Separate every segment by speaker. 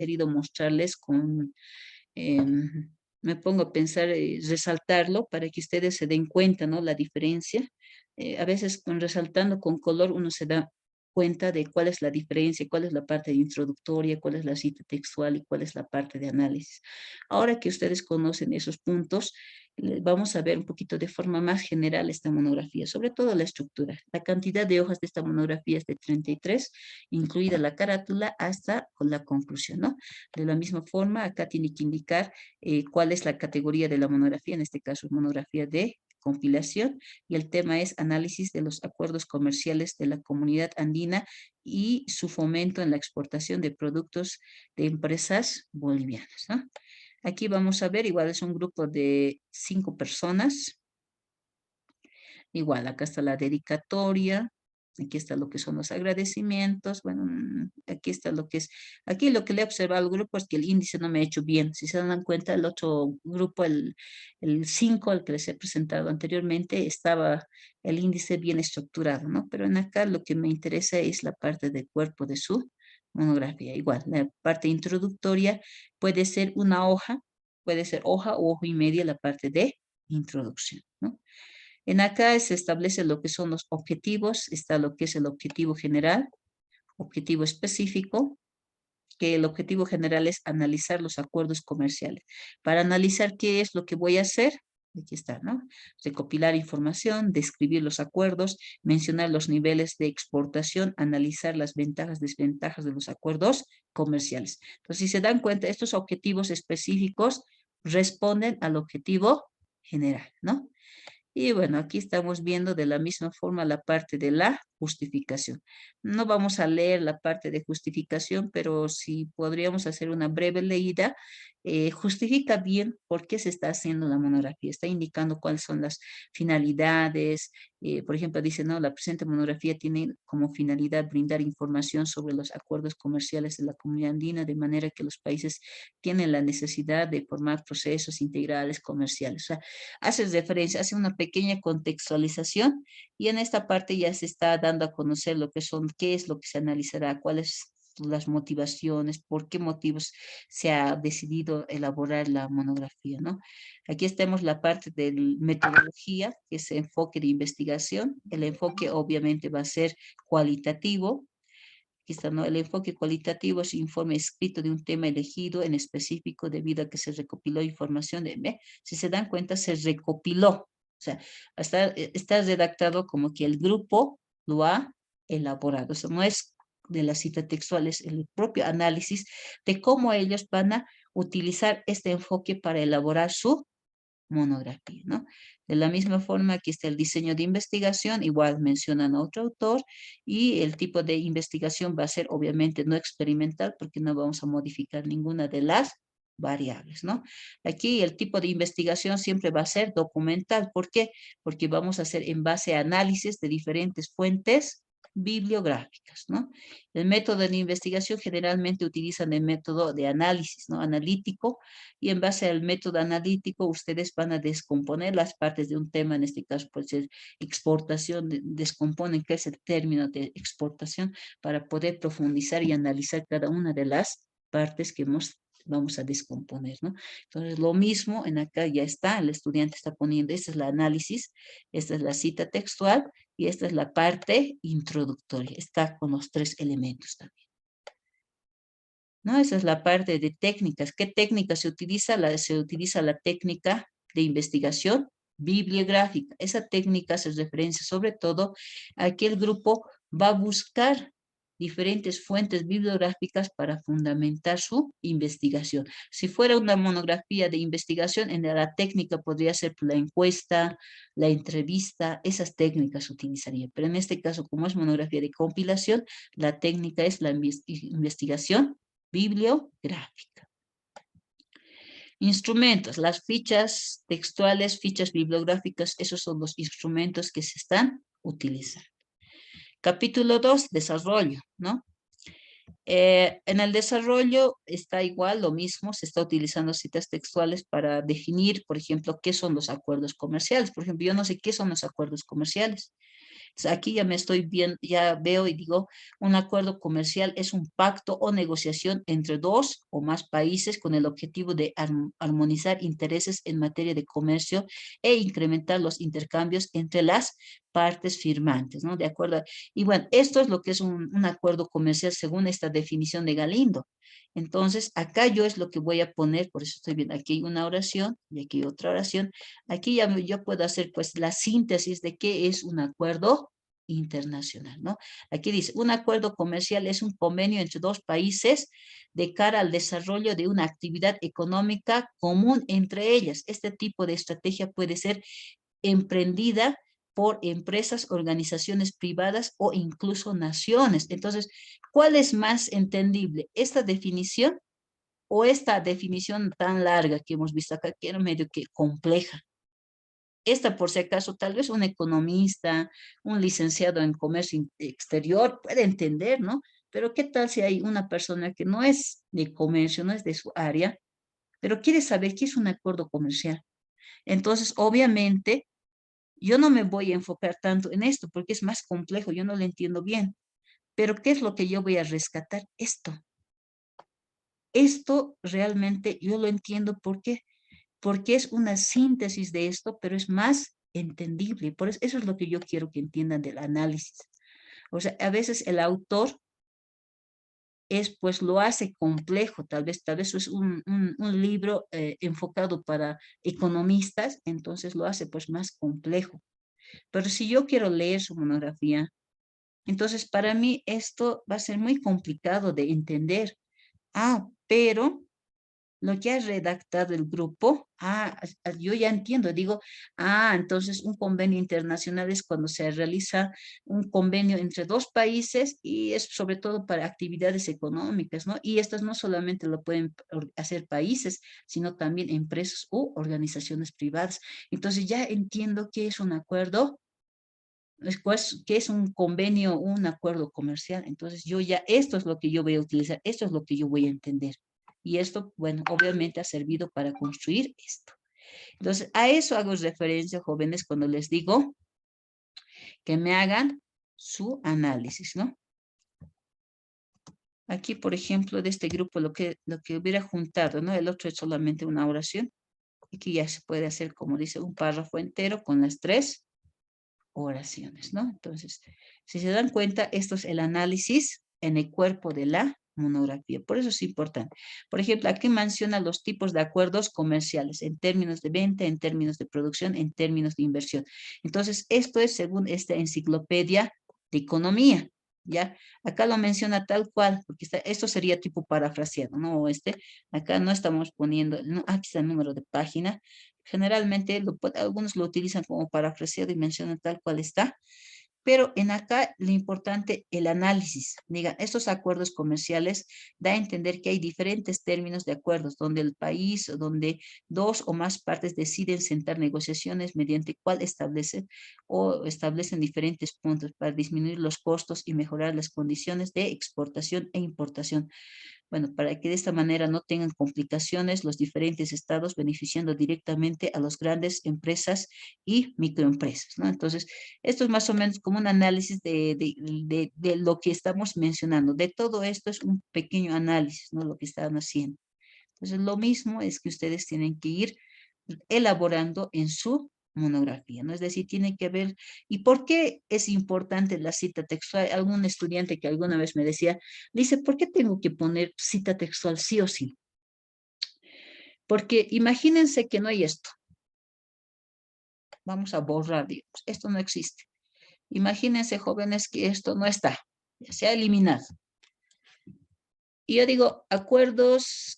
Speaker 1: querido mostrarles con, me pongo a pensar, resaltarlo para que ustedes se den cuenta, ¿no? La diferencia. A veces con resaltando con color uno se da cuenta de cuál es la diferencia, cuál es la parte introductoria, cuál es la cita textual y cuál es la parte de análisis. Ahora que ustedes conocen esos puntos, vamos a ver un poquito de forma más general esta monografía, sobre todo la estructura. La cantidad de hojas de esta monografía es de 33, incluida la carátula hasta con la conclusión, ¿no? De la misma forma, acá tiene que indicar cuál es la categoría de la monografía, en este caso monografía de compilación, y el tema es análisis de los acuerdos comerciales de la comunidad andina y su fomento en la exportación de productos de empresas bolivianas, ¿no? Aquí vamos a ver, igual es un grupo de 5 personas, igual acá está la dedicatoria, aquí está lo que son los agradecimientos, bueno, aquí está lo que es, aquí lo que le he observado al grupo es que el índice no me ha hecho bien, si se dan cuenta el otro grupo, el 5 al que les he presentado anteriormente, estaba el índice bien estructurado, ¿no? Pero en acá lo que me interesa es la parte del cuerpo de su monografía, igual, la parte introductoria puede ser una hoja, puede ser hoja o hoja y media la parte de introducción, ¿no? En acá se establece lo que son los objetivos, está lo que es el objetivo general, objetivo específico, que el objetivo general es analizar los acuerdos comerciales. Para analizar qué es lo que voy a hacer, aquí está, ¿no? Recopilar información, describir los acuerdos, mencionar los niveles de exportación, analizar las ventajas, desventajas de los acuerdos comerciales. Entonces, si se dan cuenta, estos objetivos específicos responden al objetivo general, ¿no? Y bueno, aquí estamos viendo de la misma forma la parte de la justificación. No vamos a leer la parte de justificación, pero si podríamos hacer una breve leída, justifica bien por qué se está haciendo la monografía. Está indicando cuáles son las finalidades. Por ejemplo, dice, no, la presente monografía tiene como finalidad brindar información sobre los acuerdos comerciales de la comunidad andina, de manera que los países tienen la necesidad de formar procesos integrales comerciales. O sea, haces referencia, hace una pequeña contextualización y en esta parte ya se está dando a conocer lo que son, qué es lo que se analizará, cuáles las motivaciones, por qué motivos se ha decidido elaborar la monografía, ¿no? Aquí tenemos la parte de metodología, que es enfoque de investigación. El enfoque obviamente va a ser cualitativo. Aquí está, ¿no? El enfoque cualitativo es informe escrito de un tema elegido en específico debido a que se recopiló información de, ¿ve? Si se dan cuenta, se recopiló. O sea, está redactado como que el grupo lo ha elaborado. Eso no es de la cita textual, es el propio análisis de cómo ellos van a utilizar este enfoque para elaborar su monografía, ¿no? De la misma forma, aquí está el diseño de investigación, igual mencionan a otro autor, y el tipo de investigación va a ser obviamente no experimental, porque no vamos a modificar ninguna de las variables, ¿no? Aquí el tipo de investigación siempre va a ser documental. ¿Por qué? Porque vamos a hacer en base a análisis de diferentes fuentes bibliográficas, ¿no? El método de investigación generalmente utilizan el método de análisis, ¿no? Analítico, y en base al método analítico ustedes van a descomponer las partes de un tema, en este caso puede ser exportación, descomponen qué es el término de exportación para poder profundizar y analizar cada una de las partes que vamos a descomponer, ¿no? Entonces, lo mismo en acá ya está, el estudiante está poniendo, esta es la análisis, esta es la cita textual y esta es la parte introductoria, está con los 3 elementos también. ¿No? Esa es la parte de técnicas. ¿Qué técnica se utiliza? Se utiliza la técnica de investigación bibliográfica. Esa técnica se referencia sobre todo a que el grupo va a buscar diferentes fuentes bibliográficas para fundamentar su investigación. Si fuera una monografía de investigación, en la técnica podría ser la encuesta, la entrevista, esas técnicas se utilizarían. Pero en este caso, como es monografía de compilación, la técnica es la investigación bibliográfica. Instrumentos, las fichas textuales, fichas bibliográficas, esos son los instrumentos que se están utilizando. Capítulo 2, desarrollo, ¿no? En el desarrollo está igual lo mismo, se está utilizando citas textuales para definir, por ejemplo, qué son los acuerdos comerciales. Por ejemplo, yo no sé qué son los acuerdos comerciales. Entonces, aquí ya me estoy bien, ya veo y digo, un acuerdo comercial es un pacto o negociación entre dos o más países con el objetivo de armonizar intereses en materia de comercio e incrementar los intercambios entre las partes firmantes, ¿no? De acuerdo. Y bueno, esto es lo que es un acuerdo comercial según esta definición de Galindo. Entonces, acá yo es lo que voy a poner, por eso estoy viendo, aquí hay una oración y aquí otra oración. Aquí ya yo puedo hacer pues la síntesis de qué es un acuerdo internacional, ¿no? Aquí dice, un acuerdo comercial es un convenio entre dos países de cara al desarrollo de una actividad económica común entre ellas. Este tipo de estrategia puede ser emprendida por empresas, organizaciones privadas o incluso naciones. Entonces, ¿cuál es más entendible? ¿Esta definición o esta definición tan larga que hemos visto acá, que era medio que compleja? Esta, por si acaso, tal vez un economista, un licenciado en comercio exterior puede entender, ¿no? Pero ¿qué tal si hay una persona que no es de comercio, no es de su área, pero quiere saber qué es un acuerdo comercial? Entonces, obviamente, yo no me voy a enfocar tanto en esto porque es más complejo, yo no lo entiendo bien. Pero ¿qué es lo que yo voy a rescatar? Esto. Esto realmente yo lo entiendo. ¿Por qué? Porque es una síntesis de esto, pero es más entendible. Por eso, eso es lo que yo quiero que entiendan del análisis. O sea, a veces el autor es, pues lo hace complejo, tal vez es un libro enfocado para economistas, entonces lo hace pues más complejo. Pero si yo quiero leer su monografía, entonces para mí esto va a ser muy complicado de entender. Ah, pero lo que ha redactado el grupo, yo ya entiendo, digo, entonces un convenio internacional es cuando se realiza un convenio entre dos países y es sobre todo para actividades económicas, ¿no? Y estas no solamente lo pueden hacer países, sino también empresas u organizaciones privadas. Entonces ya entiendo qué es un acuerdo, después qué es un convenio, un acuerdo comercial. Entonces yo ya, esto es lo que yo voy a utilizar, esto es lo que yo voy a entender. Y esto, bueno, obviamente ha servido para construir esto. Entonces, a eso hago referencia, jóvenes, cuando les digo que me hagan su análisis, ¿no? Aquí, por ejemplo, de este grupo, lo que hubiera juntado, ¿no? El otro es solamente una oración. Aquí ya se puede hacer, como dice, un párrafo entero con las tres oraciones, ¿no? Entonces, si se dan cuenta, esto es el análisis en el cuerpo de la monografía. Por eso es importante. Por ejemplo, aquí menciona los tipos de acuerdos comerciales en términos de venta, en términos de producción, en términos de inversión. Entonces, esto es según esta enciclopedia de economía. ¿Ya? Acá lo menciona tal cual, porque esto sería tipo parafraseado, ¿no? Acá no estamos poniendo, no, aquí está el número de página. Generalmente algunos lo utilizan como parafraseado y mencionan tal cual está, pero en acá lo importante, el análisis. Diga, estos acuerdos comerciales da a entender que hay diferentes términos de acuerdos, donde el país, donde dos o más partes deciden sentar negociaciones mediante cual establecen diferentes puntos para disminuir los costos y mejorar las condiciones de exportación e importación. Bueno, para que de esta manera no tengan complicaciones los diferentes estados, beneficiando directamente a las grandes empresas y microempresas, ¿no? Entonces, esto es más o menos como un análisis de lo que estamos mencionando. De todo esto es un pequeño análisis, ¿no? Lo que están haciendo. Entonces, lo mismo es que ustedes tienen que ir elaborando en su monografía, ¿no? Es decir, tiene que ver, ¿y por qué es importante la cita textual? Algún estudiante que alguna vez me decía, dice, ¿por qué tengo que poner cita textual sí o sí? Porque imagínense que no hay esto. Vamos a borrar, digamos, esto no existe. Imagínense, jóvenes, que esto no está, ya se ha eliminado. Y yo digo, acuerdos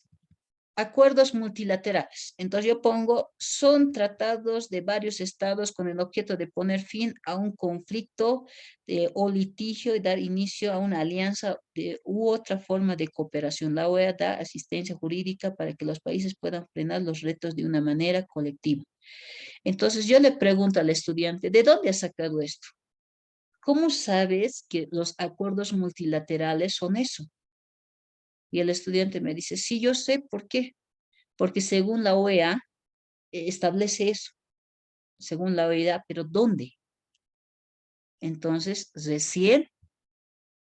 Speaker 1: multilaterales. Entonces yo pongo, son tratados de varios estados con el objeto de poner fin a un conflicto o litigio y dar inicio a una alianza u otra forma de cooperación. La OEA da asistencia jurídica para que los países puedan frenar los retos de una manera colectiva. Entonces yo le pregunto al estudiante, ¿de dónde has sacado esto? ¿Cómo sabes que los acuerdos multilaterales son eso? Y el estudiante me dice, sí, yo sé por qué. Porque según la OEA establece eso, según la OEA, pero ¿dónde? Entonces, recién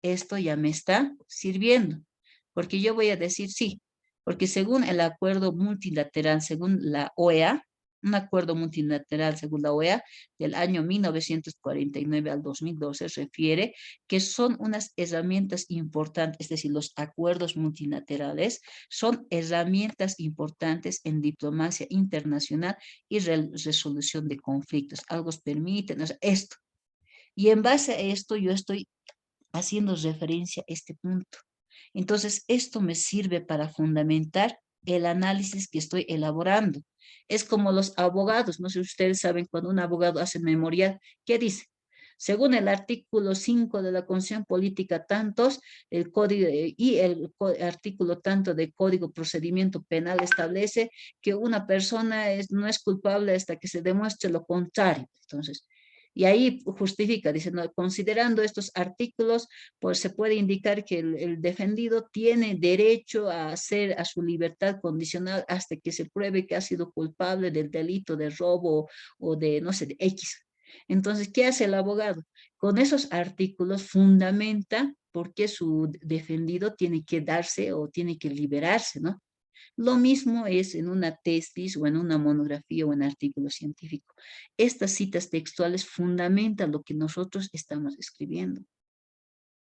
Speaker 1: esto ya me está sirviendo, porque yo voy a decir sí, porque según el acuerdo multilateral, según la OEA, un acuerdo multilateral según la OEA del año 1949 al 2012 refiere que son unas herramientas importantes, es decir, los acuerdos multilaterales son herramientas importantes en diplomacia internacional y resolución de conflictos. Algo permiten, o sea, esto. Y en base a esto yo estoy haciendo referencia a este punto. Entonces, esto me sirve para fundamentar el análisis que estoy elaborando. Es como los abogados, no sé si ustedes saben, cuando un abogado hace memorial, ¿qué dice? Según el artículo 5 de la Constitución Política, tantos, el código y el artículo tanto de Código Procedimiento Penal establece que una persona no es culpable hasta que se demuestre lo contrario. Entonces, y ahí justifica, dice, no, considerando estos artículos, pues se puede indicar que el defendido tiene derecho a hacer a su libertad condicional hasta que se pruebe que ha sido culpable del delito de robo o de, no sé, de X. Entonces, ¿qué hace el abogado? Con esos artículos fundamenta por qué su defendido tiene que darse o tiene que liberarse, ¿no? Lo mismo es en una tesis o en una monografía o en artículo científico. Estas citas textuales fundamentan lo que nosotros estamos escribiendo,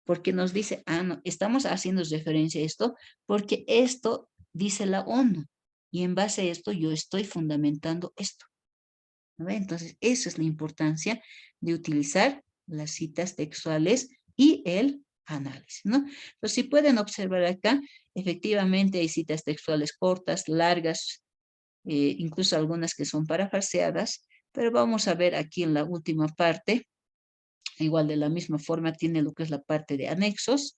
Speaker 1: porque nos dice, ah, no, estamos haciendo referencia a esto porque esto dice la ONU y en base a esto yo estoy fundamentando esto. ¿No ve? Entonces, esa es la importancia de utilizar las citas textuales y el análisis, ¿no? Entonces, si pueden observar acá, efectivamente hay citas textuales cortas, largas, incluso algunas que son parafraseadas, pero vamos a ver aquí en la última parte, igual de la misma forma tiene lo que es la parte de anexos.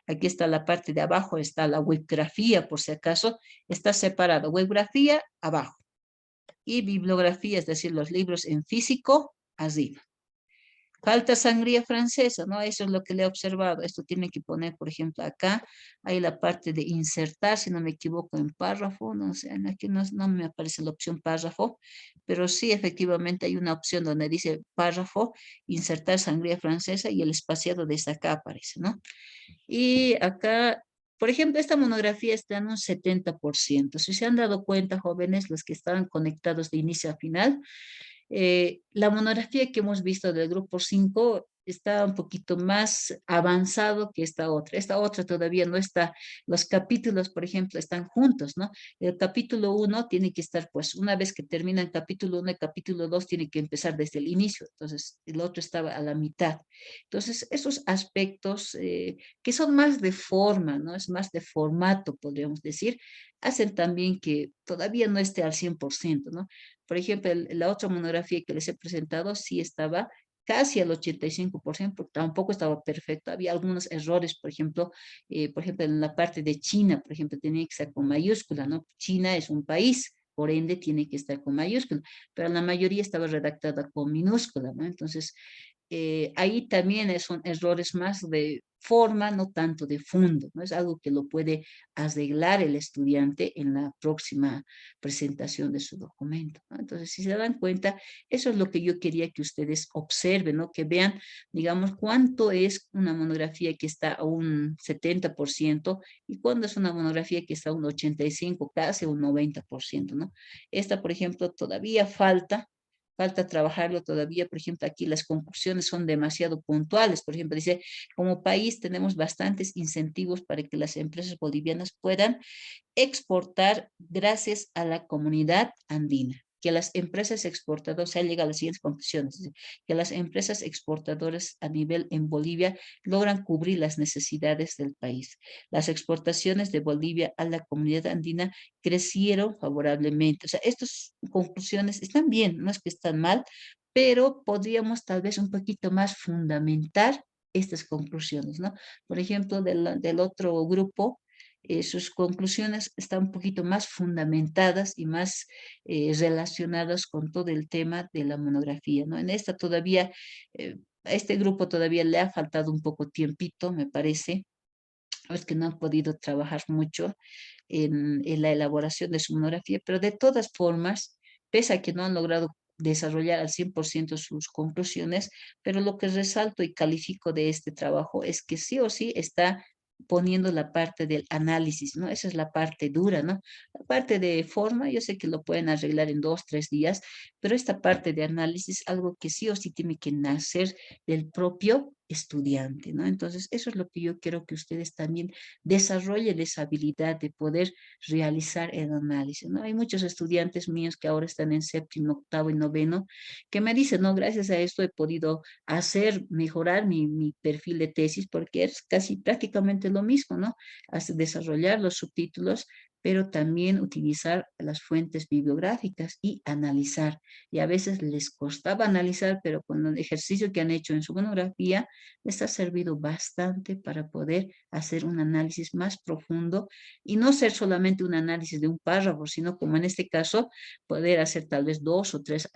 Speaker 1: Aquí está la parte de abajo, está la webgrafía, por si acaso, está separado. Webgrafía abajo y bibliografía, es decir, los libros en físico arriba. Falta sangría francesa, ¿no? Eso es lo que le he observado. Esto tiene que poner, por ejemplo, acá hay la parte de insertar, si no me equivoco, en párrafo, no sé, aquí no me aparece la opción párrafo, pero sí, efectivamente hay una opción donde dice párrafo, insertar sangría francesa y el espaciado desde acá aparece, ¿no? Y acá, por ejemplo, esta monografía está en un 70%. Si se han dado cuenta, jóvenes, los que estaban conectados de inicio a final, la monografía que hemos visto del grupo 5 está un poquito más avanzado que esta otra. Esta otra todavía no está. Los capítulos, por ejemplo, están juntos, ¿no? El capítulo 1 tiene que estar, pues, una vez que termina el capítulo 1, el capítulo 2 tiene que empezar desde el inicio. Entonces, el otro estaba a la mitad. Entonces, esos aspectos que son más de forma, ¿no? Es más de formato, podríamos decir, hacen también que todavía no esté al 100%, ¿no? Por ejemplo, la otra monografía que les he presentado sí estaba casi al 85%, porque tampoco estaba perfecto. Había algunos errores, por ejemplo, en la parte de China, por ejemplo, tenía que estar con mayúscula, ¿no? China es un país, por ende tiene que estar con mayúscula, pero la mayoría estaba redactada con minúscula, ¿no? Entonces, ahí también son errores más de forma, no tanto de fondo, ¿no? Es algo que lo puede arreglar el estudiante en la próxima presentación de su documento, ¿no? Entonces, si se dan cuenta, eso es lo que yo quería que ustedes observen, ¿no? Que vean, digamos, cuánto es una monografía que está a un 70% y cuándo es una monografía que está a un 85, casi un 90%, ¿no? Esta, por ejemplo, todavía falta trabajarlo todavía. Por ejemplo, aquí las conclusiones son demasiado puntuales. Por ejemplo, dice, como país tenemos bastantes incentivos para que las empresas bolivianas puedan exportar gracias a la comunidad andina. Que las empresas exportadoras, se llega a las siguientes conclusiones, que las empresas exportadoras a nivel en Bolivia logran cubrir las necesidades del país. Las exportaciones de Bolivia a la comunidad andina crecieron favorablemente. O sea, estas conclusiones están bien, no es que están mal, pero podríamos tal vez un poquito más fundamentar estas conclusiones, ¿no? Por ejemplo, del otro grupo, sus conclusiones están un poquito más fundamentadas y más relacionadas con todo el tema de la monografía, ¿no? En esta todavía, a este grupo todavía le ha faltado un poco tiempito, me parece, es que no han podido trabajar mucho en la elaboración de su monografía, pero de todas formas, pese a que no han logrado desarrollar al 100% sus conclusiones, pero lo que resalto y califico de este trabajo es que sí o sí está poniendo la parte del análisis, ¿no? Esa es la parte dura, ¿no? La parte de forma, yo sé que lo pueden arreglar en 2, 3 días, pero esta parte de análisis, algo que sí o sí tiene que nacer del propio estudiante, ¿no? Entonces, eso es lo que yo quiero que ustedes también desarrollen esa habilidad de poder realizar el análisis, ¿no? Hay muchos estudiantes míos que ahora están en séptimo, octavo y noveno que me dicen, no, gracias a esto he podido mejorar mi perfil de tesis porque es casi prácticamente lo mismo, ¿no? Desarrollar los subtítulos, pero también utilizar las fuentes bibliográficas y analizar. Y a veces les costaba analizar, pero con el ejercicio que han hecho en su monografía, les ha servido bastante para poder hacer un análisis más profundo y no ser solamente un análisis de un párrafo, sino como en este caso, poder hacer tal vez 2 o 3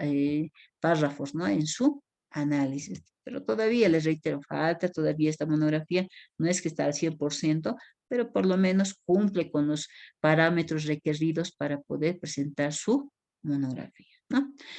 Speaker 1: párrafos, ¿no? En su análisis. Pero todavía, les reitero, falta todavía esta monografía, no es que está al 100%, pero por lo menos cumple con los parámetros requeridos para poder presentar su monografía, ¿no?